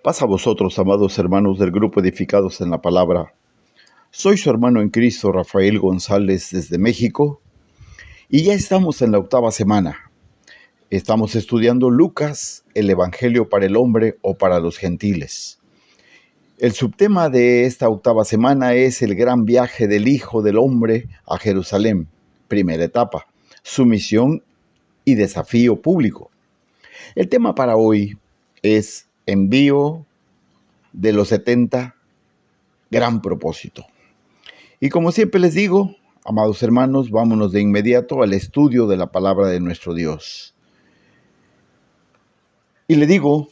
Paz a vosotros, amados hermanos del grupo Edificados en la Palabra. Soy su hermano en Cristo, Rafael González, desde México, y ya estamos en la 8ª semana. Estamos estudiando Lucas, el Evangelio para el hombre o para los gentiles. El subtema de esta 8ª semana es el gran viaje del Hijo del Hombre a Jerusalén, primera etapa, su misión y desafío público. El tema para hoy es envío de los 70, gran propósito. Y como siempre les digo, amados hermanos, vámonos de inmediato al estudio de la palabra de nuestro Dios. Y le digo,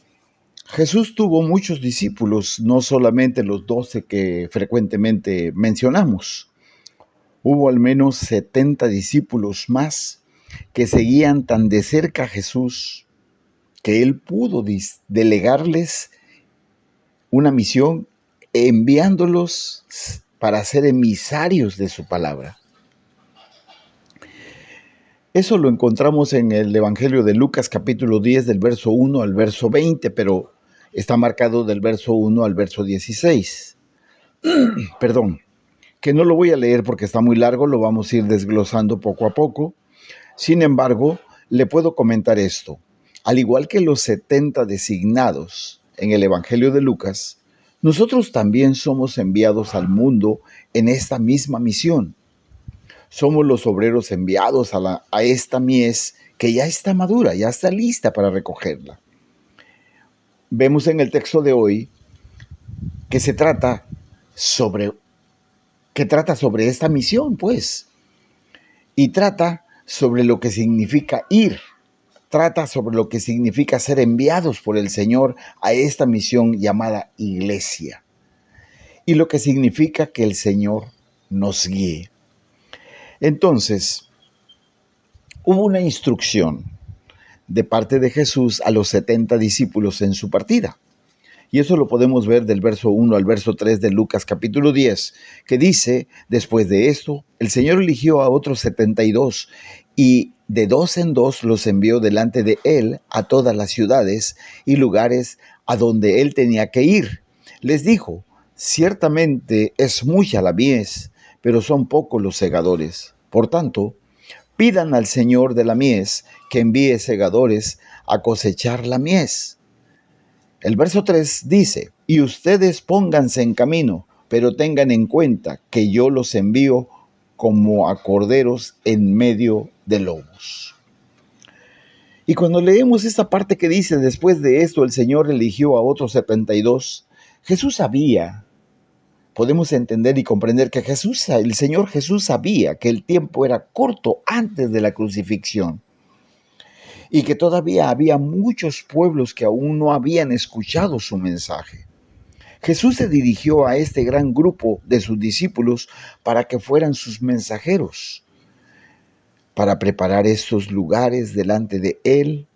Jesús tuvo muchos discípulos, no solamente los 12 que frecuentemente mencionamos. Hubo al menos 70 discípulos más que seguían tan de cerca a Jesús que él pudo delegarles una misión enviándolos para ser emisarios de su palabra. Eso lo encontramos en el Evangelio de Lucas capítulo 10 del verso 1 al verso 20, pero está marcado del verso 1 al verso 16. Perdón, que no lo voy a leer porque está muy largo, lo vamos a ir desglosando poco a poco. Sin embargo, le puedo comentar esto. Al igual que los 70 designados en el Evangelio de Lucas, nosotros también somos enviados al mundo en esta misma misión. Somos los obreros enviados a esta mies que ya está madura, ya está lista para recogerla. Vemos en el texto de hoy que trata sobre esta misión, pues, y trata sobre lo que significa ir, trata sobre lo que significa ser enviados por el Señor a esta misión llamada iglesia, y lo que significa que el Señor nos guíe. Entonces, hubo una instrucción de parte de Jesús a los 70 discípulos en su partida. Y eso lo podemos ver del verso 1 al verso 3 de Lucas capítulo 10, que dice, después de esto, el Señor eligió a otros 72 y de 2 en 2 los envió delante de él a todas las ciudades y lugares a donde él tenía que ir. Les dijo, ciertamente es mucha la mies, pero son pocos los segadores. Por tanto, pidan al Señor de la mies que envíe segadores a cosechar la mies. El verso 3 dice, y ustedes pónganse en camino, pero tengan en cuenta que yo los envío como a corderos en medio de lobos. Y cuando leemos esta parte que dice, después de esto el Señor eligió a otros 72, Jesús sabía, podemos entender y comprender que el Señor Jesús sabía que el tiempo era corto antes de la crucifixión y que todavía había muchos pueblos que aún no habían escuchado su mensaje. Jesús se dirigió a este gran grupo de sus discípulos para que fueran sus mensajeros, para preparar estos lugares delante de él,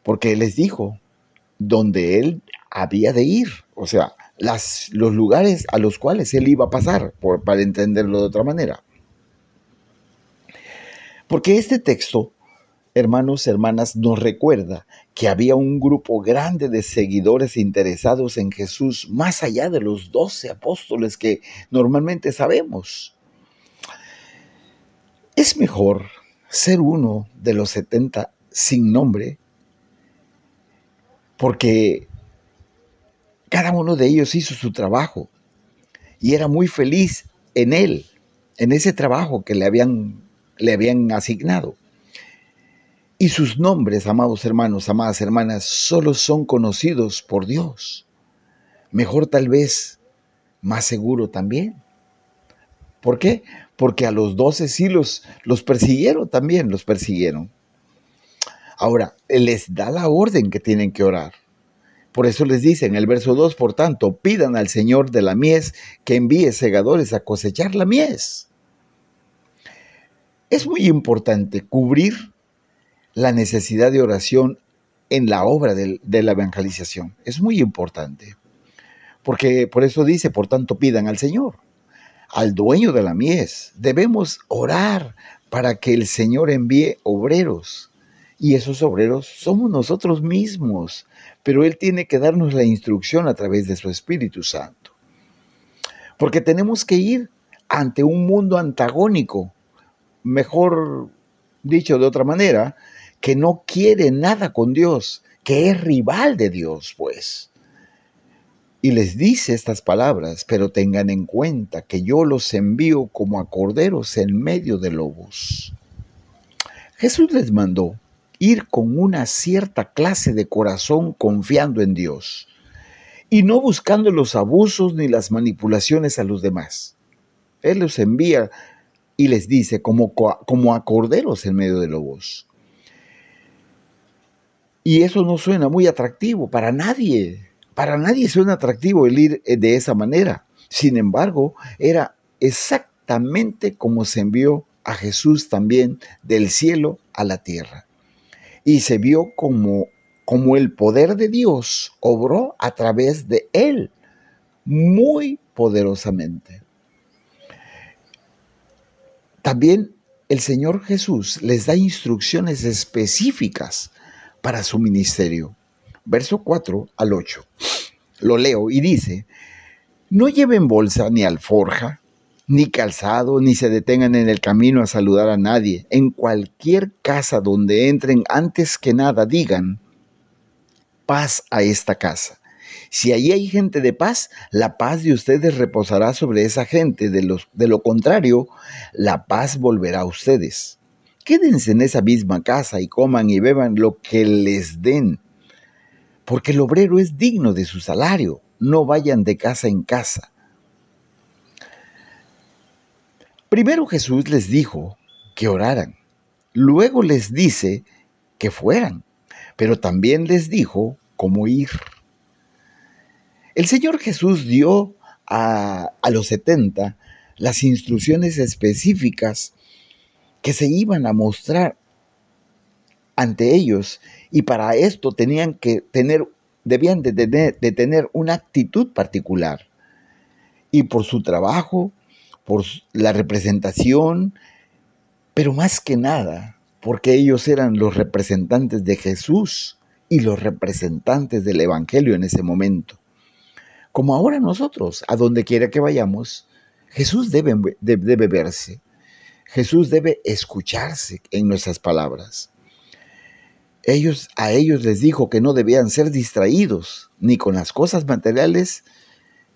porque él les dijo donde él había de ir, o sea, los lugares a los cuales él iba a pasar, para entenderlo de otra manera. Porque este texto, hermanos, hermanas, nos recuerda que había un grupo grande de seguidores interesados en Jesús, más allá de los 12 apóstoles que normalmente sabemos. Es mejor ser uno de los 70 sin nombre, porque cada uno de ellos hizo su trabajo y era muy feliz en él, en ese trabajo que le habían asignado. Y sus nombres, amados hermanos, amadas hermanas, solo son conocidos por Dios. Mejor tal vez, más seguro también. ¿Por qué? Porque a los 12 sí los persiguieron también, los persiguieron. Ahora, les da la orden que tienen que orar. Por eso les dice en el verso 2, por tanto, pidan al Señor de la mies que envíe segadores a cosechar la mies. Es muy importante cubrir la necesidad de oración en la obra de la evangelización. Es muy importante. Porque por eso dice, por tanto, pidan al Señor, al dueño de la mies. Debemos orar para que el Señor envíe obreros Y esos obreros somos nosotros mismos, pero Él tiene que darnos la instrucción a través de su Espíritu Santo. Porque tenemos que ir ante un mundo antagónico, mejor dicho de otra manera, que no quiere nada con Dios, que es rival de Dios, pues. Y les dice estas palabras: pero tengan en cuenta que yo los envío como a corderos en medio de lobos. Jesús les mandó ir con una cierta clase de corazón confiando en Dios y no buscando los abusos ni las manipulaciones a los demás. Él los envía y les dice como a corderos en medio de lobos. Y eso no suena muy atractivo para nadie. Para nadie suena atractivo el ir de esa manera. Sin embargo, era exactamente como se envió a Jesús también del cielo a la tierra. Y se vio como el poder de Dios obró a través de él, muy poderosamente. También el Señor Jesús les da instrucciones específicas para su ministerio. Verso 4 al 8. Lo leo y dice: no lleven bolsa ni alforja, ni calzado, ni se detengan en el camino a saludar a nadie. En cualquier casa donde entren, antes que nada digan: paz a esta casa. Si allí hay gente de paz, la paz de ustedes reposará sobre esa gente. De lo contrario, la paz volverá a ustedes. Quédense en esa misma casa y coman y beban lo que les den, porque el obrero es digno de su salario. No vayan de casa en casa. Primero Jesús les dijo que oraran. Luego les dice que fueran, pero también les dijo cómo ir. El Señor Jesús dio a los 70 las instrucciones específicas que se iban a mostrar ante ellos, y para esto debían de tener una actitud particular. Y por su trabajo, por la representación, pero más que nada, porque ellos eran los representantes de Jesús y los representantes del Evangelio en ese momento. Como ahora nosotros, a donde quiera que vayamos, Jesús debe verse. Jesús debe escucharse en nuestras palabras. A ellos les dijo que no debían ser distraídos ni con las cosas materiales.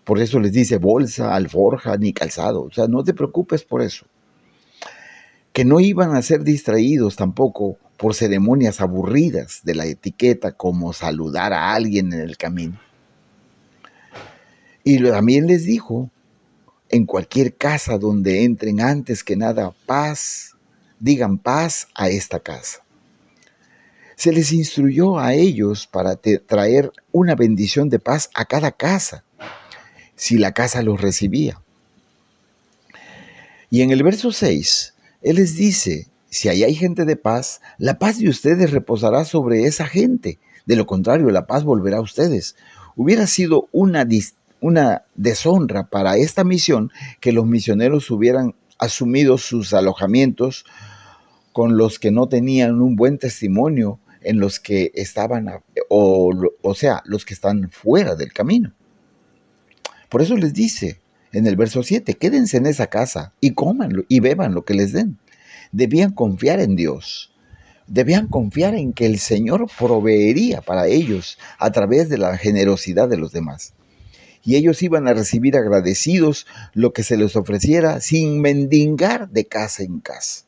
Por eso les dice bolsa, alforja, ni calzado. O sea, no te preocupes por eso. Que no iban a ser distraídos tampoco por ceremonias aburridas de la etiqueta, como saludar a alguien en el camino. Y también les dijo: en cualquier casa donde entren, antes que nada, paz, digan paz a esta casa. Se les instruyó a ellos para traer una bendición de paz a cada casa, si la casa los recibía. Y en el verso 6, Él les dice: si ahí hay gente de paz, la paz de ustedes reposará sobre esa gente. De lo contrario, la paz volverá a ustedes. Hubiera sido una deshonra para esta misión que los misioneros hubieran asumido sus alojamientos con los que no tenían un buen testimonio, en los que estaban, o sea, los que están fuera del camino. Por eso les dice en el verso 7, quédense en esa casa y coman y beban lo que les den. Debían confiar en Dios. Debían confiar en que el Señor proveería para ellos a través de la generosidad de los demás. Y ellos iban a recibir agradecidos lo que se les ofreciera, sin mendigar de casa en casa.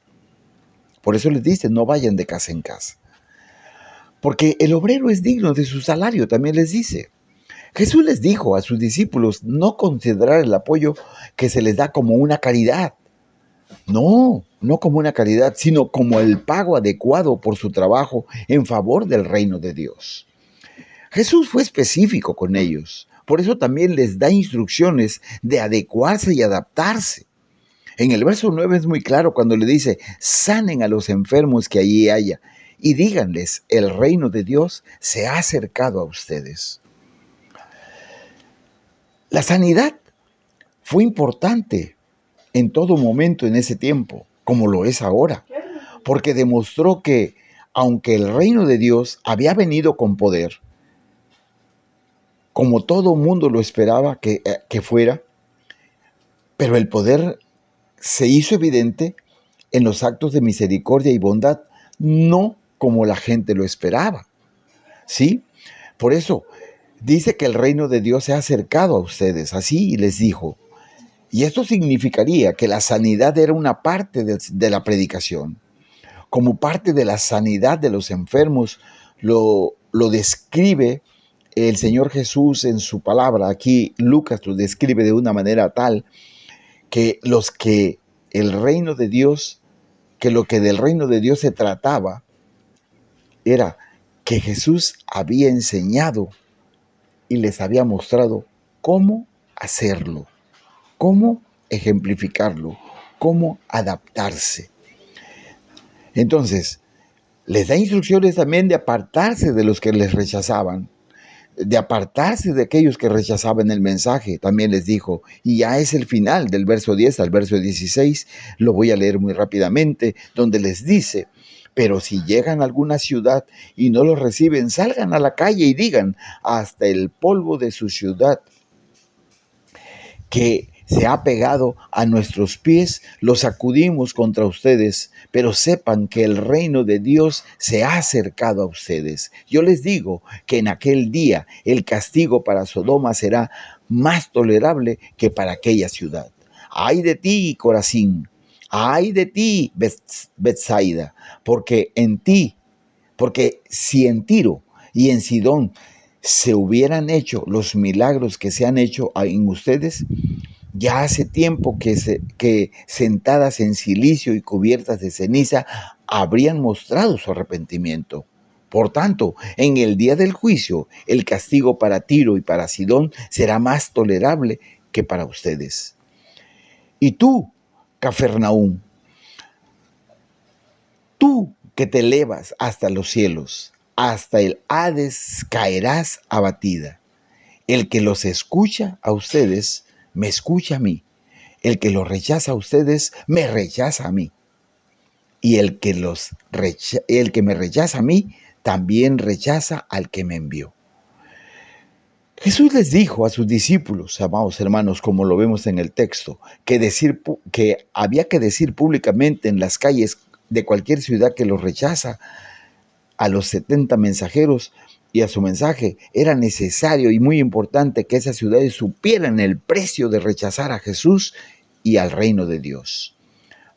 Por eso les dice: no vayan de casa en casa. Porque el obrero es digno de su salario, también les dice. Jesús les dijo a sus discípulos no considerar el apoyo que se les da como una caridad. No como una caridad, sino como el pago adecuado por su trabajo en favor del reino de Dios. Jesús fue específico con ellos. Por eso también les da instrucciones de adecuarse y adaptarse. En el verso 9 es muy claro cuando le dice: sanen a los enfermos que allí haya y díganles: el reino de Dios se ha acercado a ustedes. La sanidad fue importante en todo momento en ese tiempo, como lo es ahora, porque demostró que aunque el reino de Dios había venido con poder, como todo mundo lo esperaba que fuera, pero el poder se hizo evidente en los actos de misericordia y bondad, no como la gente lo esperaba. ¿Sí? Por eso dice que el reino de Dios se ha acercado a ustedes, así les dijo. Y esto significaría que la sanidad era una parte de la predicación. Como parte de la sanidad de los enfermos, lo describe el Señor Jesús en su palabra. Aquí Lucas lo describe de una manera tal que el reino de Dios, que lo que del reino de Dios se trataba era que Jesús había enseñado y les había mostrado cómo hacerlo, cómo ejemplificarlo, cómo adaptarse. Entonces, les da instrucciones también de apartarse de los que les rechazaban, de apartarse de aquellos que rechazaban el mensaje. También les dijo, y ya es el final del verso 10 al verso 16, lo voy a leer muy rápidamente, donde les dice, pero si llegan a alguna ciudad y no los reciben, salgan a la calle y digan, hasta el polvo de su ciudad que se ha pegado a nuestros pies, lo sacudimos contra ustedes, pero sepan que el reino de Dios se ha acercado a ustedes. Yo les digo que en aquel día el castigo para Sodoma será más tolerable que para aquella ciudad. Ay de ti, Corazín, ay de ti, Betsaida, porque si en Tiro y en Sidón se hubieran hecho los milagros que se han hecho en ustedes, ya hace tiempo que sentadas en silicio y cubiertas de ceniza habrían mostrado su arrepentimiento. Por tanto, en el día del juicio, el castigo para Tiro y para Sidón será más tolerable que para ustedes. Y tú, Cafarnaúm, tú que te elevas hasta los cielos, hasta el Hades caerás abatida. El que los escucha a ustedes, me escucha a mí. El que los rechaza a ustedes, me rechaza a mí. Y el que me rechaza a mí, también rechaza al que me envió. Jesús les dijo a sus discípulos, amados hermanos, como lo vemos en el texto, que había que decir públicamente en las calles de cualquier ciudad que los rechaza a los 70 mensajeros y a su mensaje. Era necesario y muy importante que esas ciudades supieran el precio de rechazar a Jesús y al reino de Dios.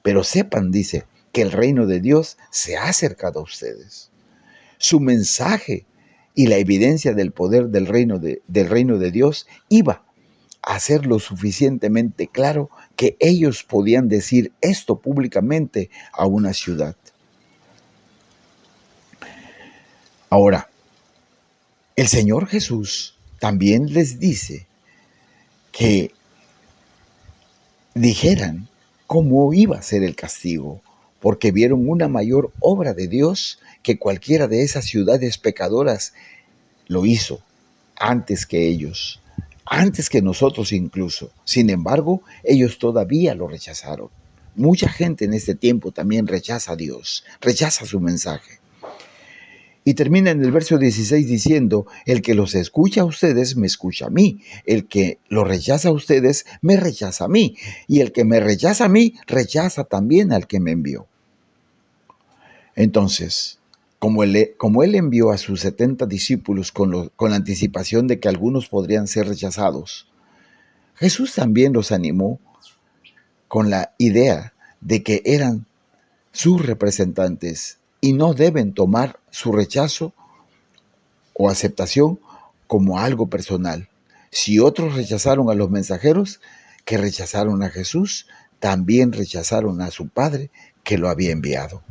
Pero sepan, dice, que el reino de Dios se ha acercado a ustedes. Su mensaje y la evidencia del poder del reino de Dios iba a ser lo suficientemente claro que ellos podían decir esto públicamente a una ciudad. Ahora, el Señor Jesús también les dice que dijeran cómo iba a ser el castigo, porque vieron una mayor obra de Dios que cualquiera de esas ciudades pecadoras lo hizo antes que ellos, antes que nosotros incluso. Sin embargo, ellos todavía lo rechazaron. Mucha gente en este tiempo también rechaza a Dios, rechaza su mensaje. Y termina en el verso 16 diciendo, el que los escucha a ustedes, me escucha a mí. El que los rechaza a ustedes, me rechaza a mí. Y el que me rechaza a mí, rechaza también al que me envió. Entonces, como él envió a sus 70 discípulos con la anticipación de que algunos podrían ser rechazados, Jesús también los animó con la idea de que eran sus representantes y no deben tomar su rechazo o aceptación como algo personal. Si otros rechazaron a los mensajeros que rechazaron a Jesús, también rechazaron a su Padre que lo había enviado.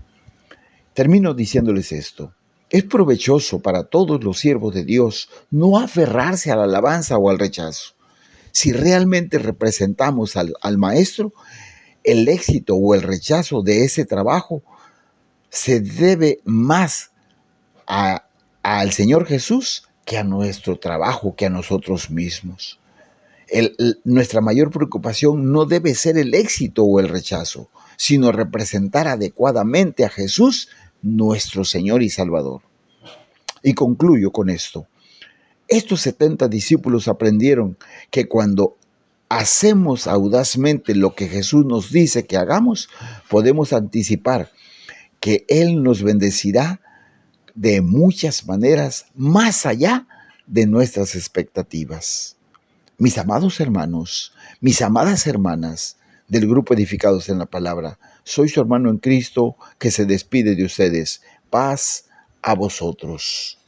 Termino diciéndoles esto. Es provechoso para todos los siervos de Dios no aferrarse a la alabanza o al rechazo. Si realmente representamos al Maestro, el éxito o el rechazo de ese trabajo se debe más al Señor Jesús que a nuestro trabajo, que a nosotros mismos. Nuestra mayor preocupación no debe ser el éxito o el rechazo, sino representar adecuadamente a Jesús nuestro Señor y Salvador. Y concluyo con esto. Estos 70 discípulos aprendieron que cuando hacemos audazmente lo que Jesús nos dice que hagamos, podemos anticipar que Él nos bendecirá de muchas maneras más allá de nuestras expectativas. Mis amados hermanos, mis amadas hermanas del grupo Edificados en la Palabra, soy su hermano en Cristo que se despide de ustedes. Paz a vosotros.